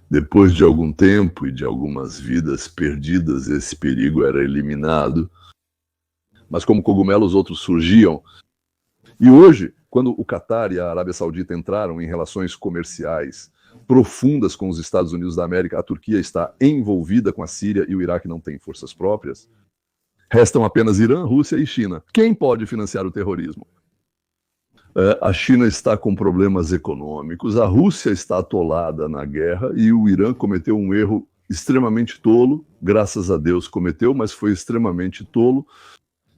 Depois de algum tempo e de algumas vidas perdidas, esse perigo era eliminado. Mas como cogumelos, outros surgiam. E hoje, quando o Catar e a Arábia Saudita entraram em relações comerciais profundas com os Estados Unidos da América, a Turquia está envolvida com a Síria e o Iraque não tem forças próprias. Restam apenas Irã, Rússia e China. Quem pode financiar o terrorismo? A China está com problemas econômicos, a Rússia está atolada na guerra e o Irã cometeu um erro extremamente tolo, graças a Deus cometeu, mas foi extremamente tolo.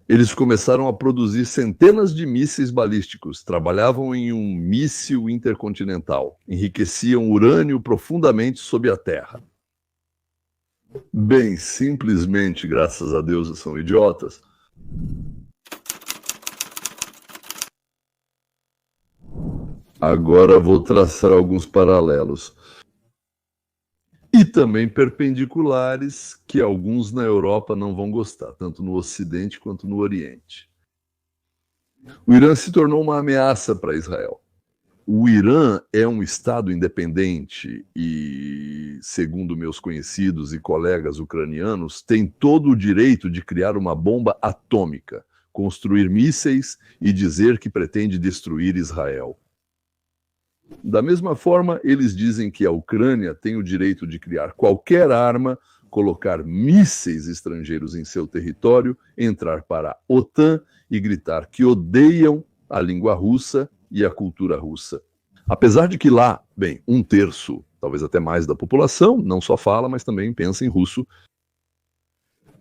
Eles começaram a produzir centenas de mísseis balísticos, trabalhavam em um míssil intercontinental, enriqueciam urânio profundamente sob a terra. Bem, simplesmente, graças a Deus, são idiotas. Agora vou traçar alguns paralelos. E também perpendiculares que alguns na Europa não vão gostar, tanto no Ocidente quanto no Oriente. O Irã se tornou uma ameaça para Israel. o Irã é um Estado independente e, segundo meus conhecidos e colegas ucranianos, tem todo o direito de criar uma bomba atômica, construir mísseis e dizer que pretende destruir Israel. Da mesma forma, eles dizem que a Ucrânia tem o direito de criar qualquer arma, colocar mísseis estrangeiros em seu território, entrar para a OTAN e gritar que odeiam a língua russa e a cultura russa. Apesar de que lá, bem, 1/3, talvez até mais da população, não só fala, mas também pensa em russo.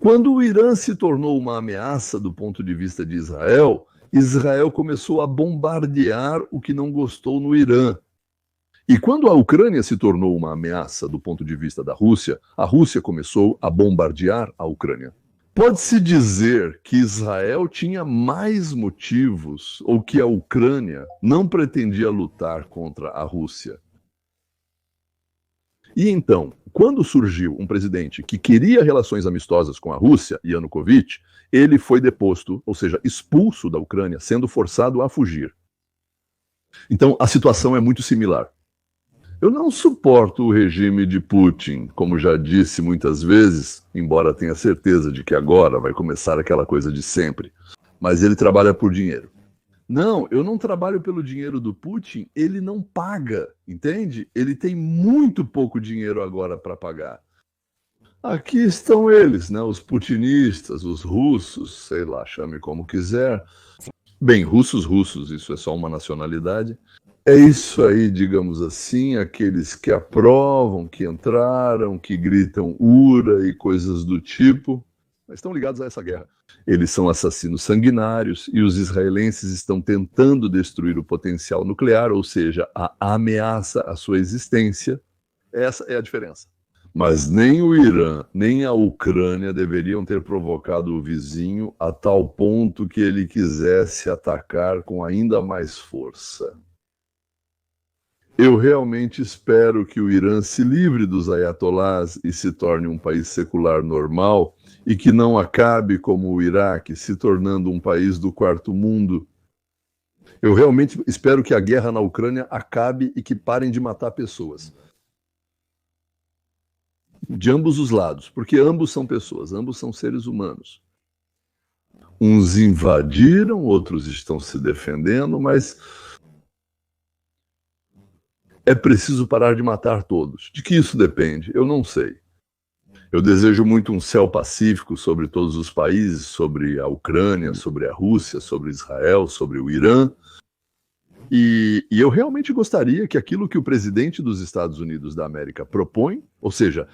Quando o Irã se tornou uma ameaça do ponto de vista de Israel, Israel começou a bombardear o que não gostou no Irã. E quando a Ucrânia se tornou uma ameaça do ponto de vista da Rússia, a Rússia começou a bombardear a Ucrânia. Pode-se dizer que Israel tinha mais motivos ou que a Ucrânia não pretendia lutar contra a Rússia. E então, quando surgiu um presidente que queria relações amistosas com a Rússia, Yanukovych, ele foi deposto, ou seja, expulso da Ucrânia, sendo forçado a fugir. Então, a situação é muito similar. Eu não suporto o regime de Putin, como já disse muitas vezes, embora tenha certeza de que agora vai começar aquela coisa de sempre. Mas ele trabalha por dinheiro. Não, eu não trabalho pelo dinheiro do Putin, ele não paga, entende? Ele tem muito pouco dinheiro agora para pagar. Aqui estão eles, né? Os putinistas, os russos, sei lá, chame como quiser. Bem, russos, isso é só uma nacionalidade. É isso aí, digamos assim, aqueles que aprovam, que entraram, que gritam ura e coisas do tipo, mas estão ligados a essa guerra. Eles são assassinos sanguinários e os israelenses estão tentando destruir o potencial nuclear, ou seja, a ameaça à sua existência. Essa é a diferença. Mas nem o Irã, nem a Ucrânia deveriam ter provocado o vizinho a tal ponto que ele quisesse atacar com ainda mais força. Eu realmente espero que o Irã se livre dos ayatolás e se torne um país secular normal e que não acabe como o Iraque, se tornando um país do quarto mundo. Eu realmente espero que a guerra na Ucrânia acabe e que parem de matar pessoas. De ambos os lados, porque ambos são pessoas, ambos são seres humanos. Uns invadiram, outros estão se defendendo, mas é preciso parar de matar todos. De que isso depende? Eu não sei. Eu desejo muito um céu pacífico sobre todos os países, sobre a Ucrânia, sobre a Rússia, sobre Israel, sobre o Irã. E eu realmente gostaria que aquilo que o presidente dos Estados Unidos da América propõe, ou seja,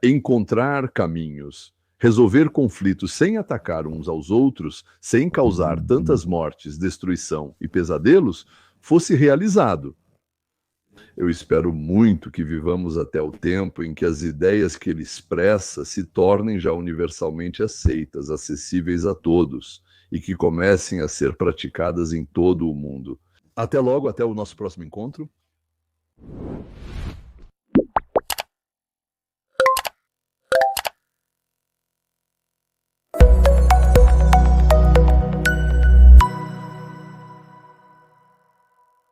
encontrar caminhos, resolver conflitos sem atacar uns aos outros, sem causar tantas mortes, destruição e pesadelos, fosse realizado. Eu espero muito que vivamos até o tempo em que as ideias que ele expressa se tornem já universalmente aceitas, acessíveis a todos, e que comecem a ser praticadas em todo o mundo. Até logo, até o nosso próximo encontro.